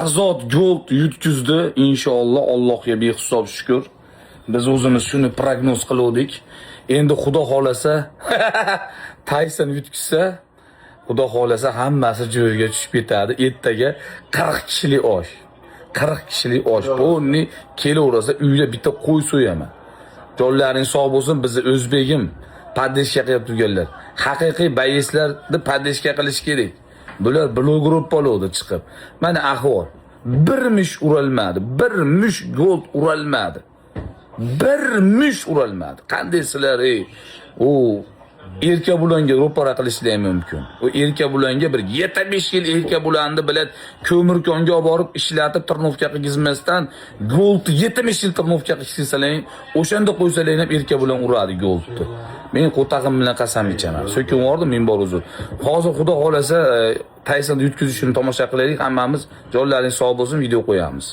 Azod Gold yutkizdi inshaalloh, Allohga behisob shukr. Biz o'zimiz shuni prognoz qildik. Endi xudo xolasa Tayson yutkizsa, xudo xolasa hammasi joyiga tushib ketadi. Ertaga 40 kishilik osh. 40 kishilik osh. Buni kelaversa uyda bitta qo'y so'yaman. Jonlaring sog' bo'lsin, bizni o'zbegim paddeshka qilib turganlar. Haqiqiy bayislarni paddeshka qilish kerak. Bular blog gruppalarda chiqib. Mana ahvol. Bir mush uralmadi. Bir mush gold uralmadi. Bir mush uralmadi. Qanday sizlar o erka bulanga ro'para qilishlar mumkin. O erka bulanga bir 75 yil erka bulandi bilan ko'mirkonga olib borib ishlatib tirnovka qilgizmasdan gold 70 yil tirnovka qilsalang, o'shanda qo'ysalaring ham erka bulan uradi goldni. Men qo'tag'im bilan qasam ichaman. So'kinvordi men bor o'zi. Hozir xudo xolasa Tayson yutkazishini tomosha qilaylik, hammamiz jonlaring sog' bo'lsin, video qo'yamiz.